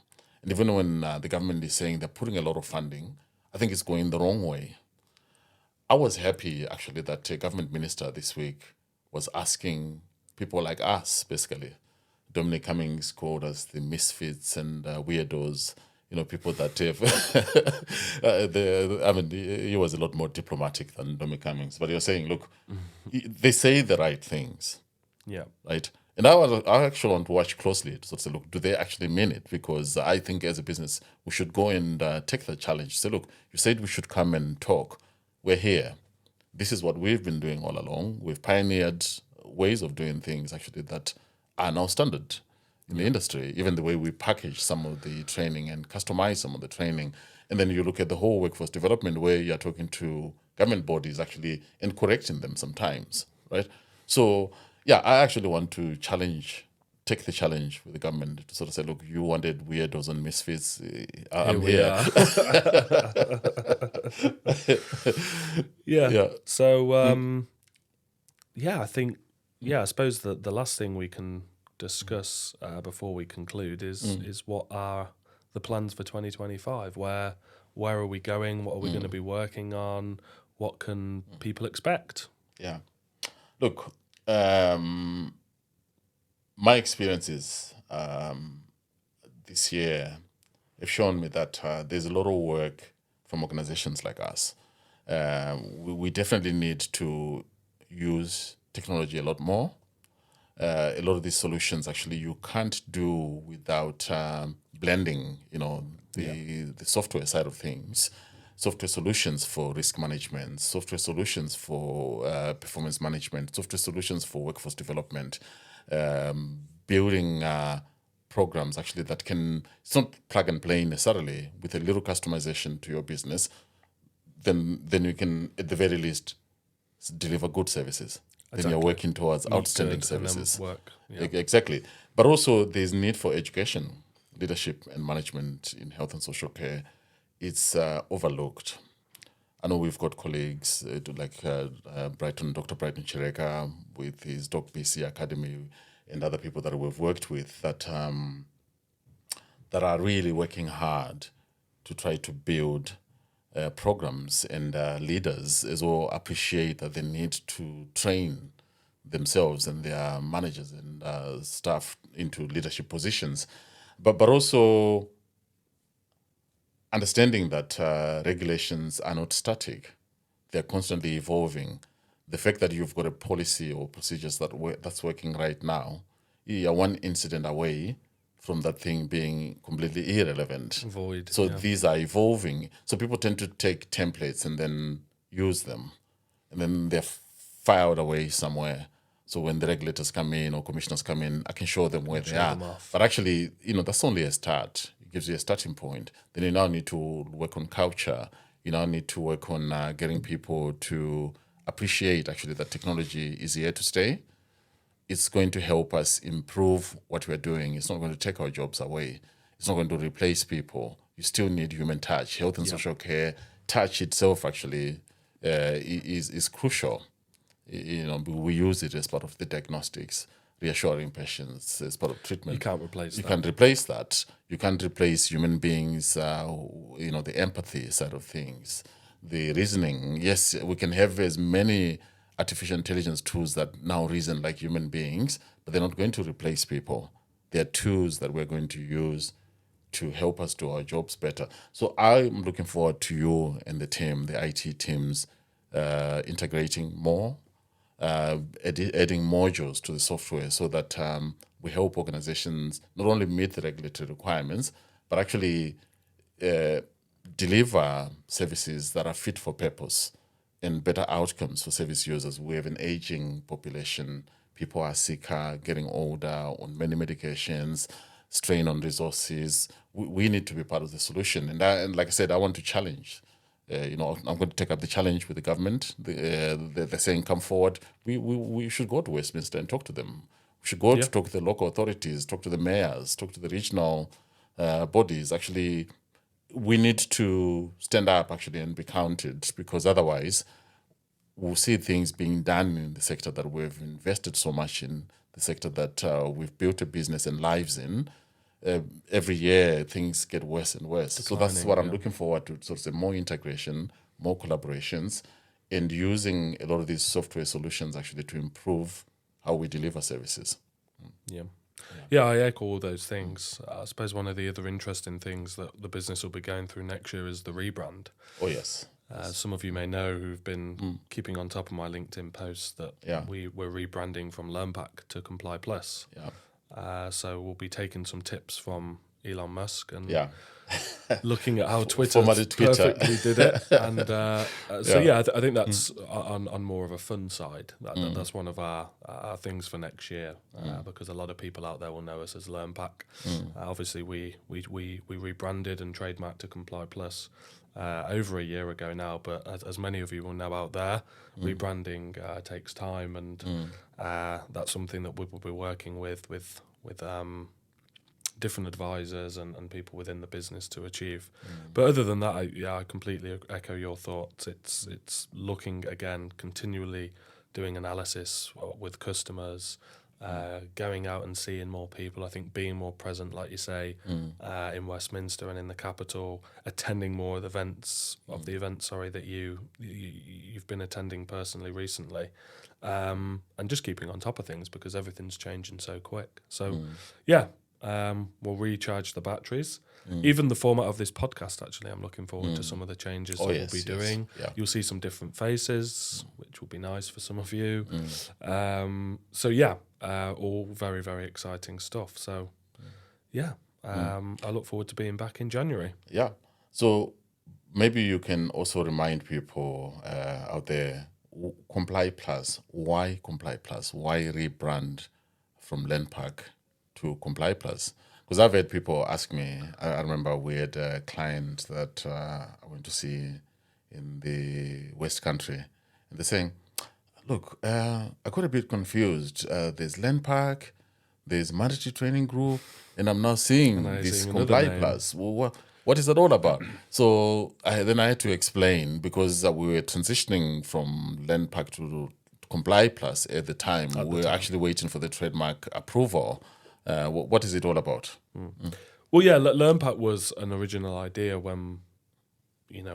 And even when the government is saying they're putting a lot of funding, I think it's going the wrong way. I was happy, actually, that a government minister this week was asking people like us, basically. Dominic Cummings called us the misfits and weirdos, people that have... he was a lot more diplomatic than Dominic Cummings. But you're saying, look, they say the right things. Yeah. Right? And I actually want to watch closely to sort of say, look, do they actually mean it? Because I think as a business, we should go and take the challenge. Say, look, you said we should come and talk. We're here. This is what we've been doing all along. We've pioneered ways of doing things, actually, that are now standard in the industry. Even the way we package some of the training and customize some of the training. And then you look at the whole workforce development where you're talking to government bodies actually and correcting them sometimes, right? So... yeah, I actually want to take the challenge with the government to sort of say, look, you wanted weirdos and misfits. I'm here. Yeah. So, I think, I suppose the last thing we can discuss before we conclude is what are the plans for 2025? Where are we going? What are we going to be working on? What can people expect? Yeah. Look, my experiences this year have shown me that there's a lot of work from organizations like us. We definitely need to use technology a lot more. A lot of these solutions actually you can't do without blending, the software side of things. software solutions for risk management, software solutions for performance management, software solutions for workforce development, building programs actually that can, it's not plug and play necessarily, with a little customization to your business, then you can at the very least deliver good services. Then you're working towards outstanding services. Work. Yeah. Exactly. But also there's need for education, leadership and management in health and social care. It's overlooked. I know we've got colleagues like Dr. Brighton Chireka with his Doc BC Academy and other people that we've worked with that are really working hard to try to build programs, and leaders as well appreciate that they need to train themselves and their managers and staff into leadership positions, but also understanding that regulations are not static; they're constantly evolving. The fact that you've got a policy or procedures that's working right now, you're one incident away from that thing being completely irrelevant. Void. So these are evolving. So people tend to take templates and then use them, and then they're filed away somewhere. So when the regulators come in or commissioners come in, I can show them where they are. But actually, that's only a start. It gives you a starting point. Then you now need to work on culture. You now need to work on getting people to appreciate actually that technology is here to stay. It's going to help us improve what we're doing. It's not going to take our jobs away. It's not going to replace people. You still need human touch. Health and social care, touch itself actually is crucial. We use it as part of the diagnostics, reassuring patients as part of treatment. You can't replace that. You can't replace that. You can't replace human beings, the empathy side of things, the reasoning. Yes, we can have as many artificial intelligence tools that now reason like human beings, but they're not going to replace people. They're tools that we're going to use to help us do our jobs better. So I'm looking forward to you and the team, the IT teams, integrating more, adding modules to the software so that we help organizations not only meet the regulatory requirements, but actually deliver services that are fit for purpose and better outcomes for service users. We have an aging population. People are sicker, getting older, on many medications, strain on resources. We need to be part of the solution. And like I said, I want to challenge. I'm going to take up the challenge with the government. They're saying, come forward. We should go to Westminster and talk to them. We should go to talk to the local authorities, talk to the mayors, talk to the regional bodies. Actually, we need to stand up actually and be counted, because otherwise we'll see things being done in the sector that we've invested so much in, the sector that we've built a business and lives in. Every year things get worse and worse. Declining, so that's what I'm looking forward to, sort of say more integration, more collaborations, and using a lot of these software solutions actually to improve how we deliver services. Yeah, I echo all those things. I suppose one of the other interesting things that the business will be going through next year is the rebrand. Oh, yes. Some of you may know, who've been keeping on top of my LinkedIn posts, that we're rebranding from LearnPack to ComplyPlus. So we'll be taking some tips from Elon Musk and looking at how Twitter perfectly did it. And I think that's on more of a fun side. That's one of our things for next year, because a lot of people out there will know us as LearnPack. Obviously, we rebranded and trademarked to ComplyPlus over a year ago now, but as many of you will know out there, rebranding takes time, and that's something that we will be working with different advisors and people within the business to achieve. But other than that, I completely echo your thoughts. It's looking again, continually doing analysis with customers, going out and seeing more people. I think being more present, like you say, in Westminster and in the capital, attending more of the events that you've been attending personally recently, and just keeping on top of things, because everything's changing so quick. So we'll recharge the batteries. Even the format of this podcast, actually, I'm looking forward to some of the changes that we'll be doing. You'll see some different faces, which will be nice for some of you. All very, very exciting stuff. So, I look forward to being back in January. Yeah. So maybe you can also remind people out there, Comply Plus, why Comply Plus? Why rebrand from LearnPack to Comply Plus? Because I've had people ask me, I remember we had a client that I went to see in the West Country, and they're saying, look, I got a bit confused. There's LearnPack, there's mandatory training group, and I'm now seeing I'm this seeing another Comply name. Plus. Well, what is that all about? So then I had to explain because we were transitioning from LearnPack to Comply Plus at the time. We were actually waiting for the trademark approval. What is it all about? Well, yeah, LearnPack was an original idea when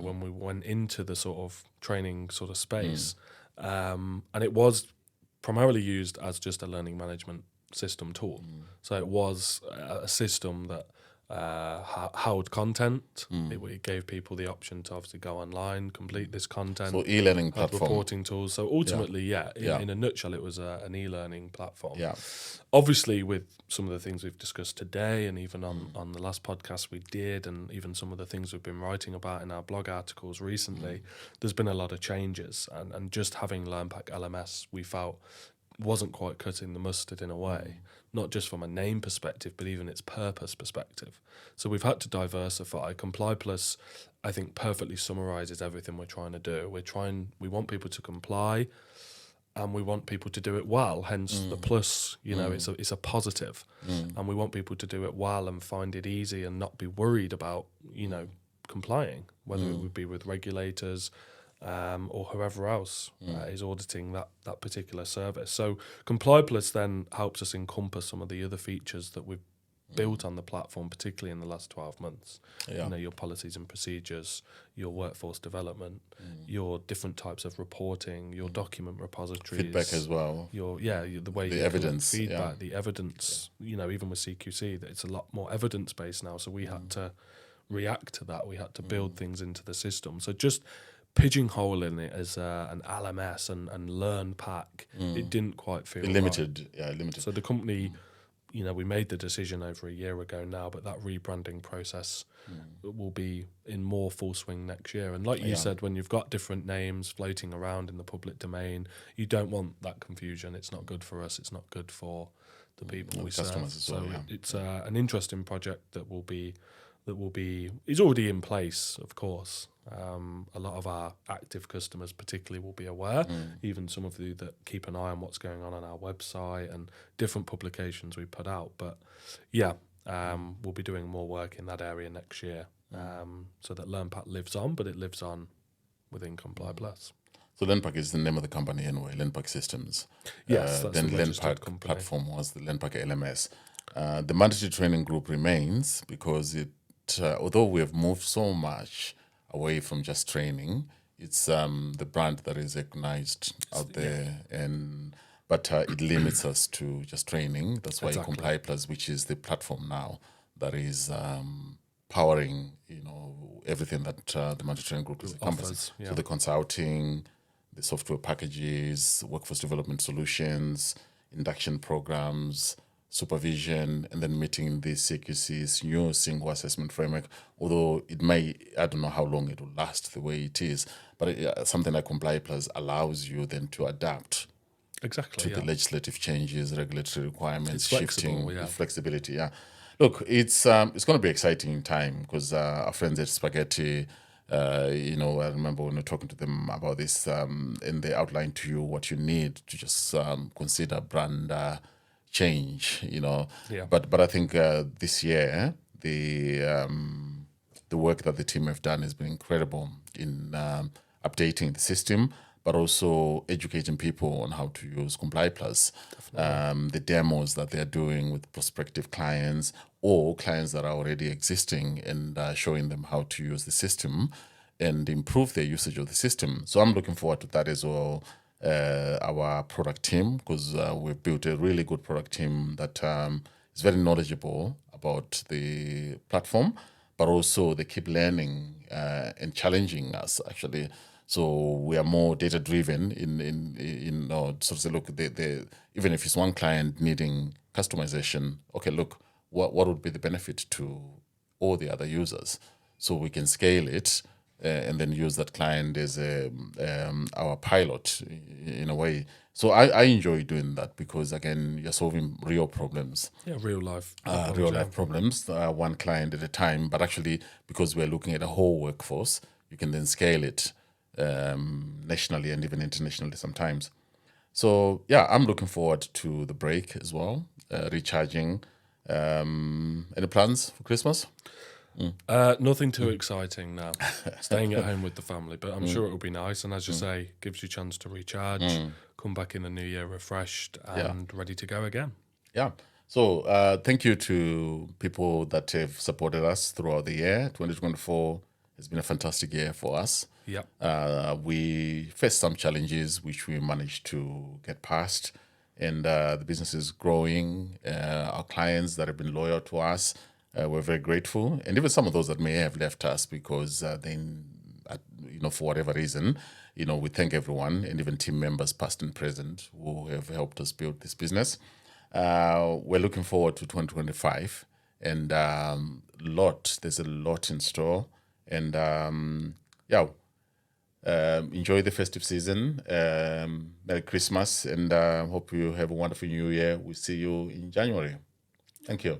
when we went into the sort of training sort of space, and it was primarily used as just a learning management system tool. So it was a system that held content. It gave people the option to obviously go online, complete this content. So e-learning had platform. reporting tools. So ultimately, Yeah. in a nutshell, it was an e-learning platform. Yeah. Obviously, with some of the things we've discussed today, and even on the last podcast we did, and even some of the things we've been writing about in our blog articles recently, there's been a lot of changes. And just having LearnPack LMS, we felt wasn't quite cutting the mustard in a way, not just from a name perspective, but even its purpose perspective. So we've had to diversify. ComplyPlus, I think, perfectly summarizes everything we're trying to do. We want people to comply, and we want people to do it well. Hence the plus, it's a positive, and we want people to do it well and find it easy and not be worried about complying, whether it would be with regulators or whoever else is auditing that particular service. So ComplyPlus then helps us encompass some of the other features that we've built on the platform, particularly in the last 12 months. Yeah. Your policies and procedures, your workforce development, your different types of reporting, your document repositories, Feedback as well. The way The you evidence, collect feedback, the evidence. Even with CQC, that it's a lot more evidence based now. So we had to react to that. We had to build things into the system. So just pigeonholing it as an LMS and LearnPack, it didn't quite feel Limited. right. Yeah, limited. So the company, we made the decision over a year ago now, but that rebranding process will be in more full swing next year. And like you said, when you've got different names floating around in the public domain, you don't want that confusion. It's not good for us. It's not good for the people we serve. Customers as well, yeah. It's an interesting project that is already in place, of course. A lot of our active customers particularly will be aware, even some of you that keep an eye on what's going on our website and different publications we put out. But we'll be doing more work in that area next year, so that LearnPack lives on, but it lives on within ComplyPlus. So LearnPack is the name of the company anyway, LearnPack Systems. Yes, that's then the registered LearnPack company. platform was the LearnPack LMS. The mandatory training group remains because although we have moved so much away from just training, it's the brand that is recognized out there, but it limits us to just training. That's why Exactly. ComplyPlus, which is the platform now that is powering everything that the mandatory training group is encompassing. Offers, yeah. So the consulting, the software packages, workforce development solutions, induction programs, supervision, and then meeting the CQC's new single assessment framework. Although I don't know how long it will last the way it is, but something like ComplyPlus allows you then to adapt Exactly. to the legislative changes, regulatory requirements, It's flexible, shifting flexibility. Yeah, look, it's going to be exciting time because our friends at Spaghetti, I remember when we were talking to them about this, and they outlined to you what you need to just consider brand change. Yeah. But I think this year the work that the team have done has been incredible in updating the system, but also educating people on how to use ComplyPlus. The demos that they're doing with prospective clients or clients that are already existing, and showing them how to use the system and improve their usage of the system. So I'm looking forward to that as well. Our product team, because we've built a really good product team that is very knowledgeable about the platform, but also they keep learning and challenging us actually. So we are more data driven in sort of say, look, even if it's one client needing customization, okay, look, what would be the benefit to all the other users? So we can scale it and then use that client as our pilot in a way. So I enjoy doing that because, again, you're solving real problems. Yeah, real life. Real life problems, one client at a time. But actually, because we're looking at a whole workforce, you can then scale it nationally and even internationally sometimes. So yeah, I'm looking forward to the break as well, recharging. Any plans for Christmas? Nothing too exciting now. Staying at home with the family, but I'm sure it'll be nice. And as you say, gives you a chance to recharge, come back in the new year refreshed and ready to go again. Yeah. So thank you to people that have supported us throughout the year. 2024 has been a fantastic year for us. Yeah. We faced some challenges which we managed to get past, and the business is growing. Our clients that have been loyal to us, we're very grateful, and even some of those that may have left us because for whatever reason, we thank everyone and even team members, past and present, who have helped us build this business. We're looking forward to 2025, and there's a lot in store, and enjoy the festive season. Merry Christmas, and hope you have a wonderful New Year. We'll see you in January. Thank you.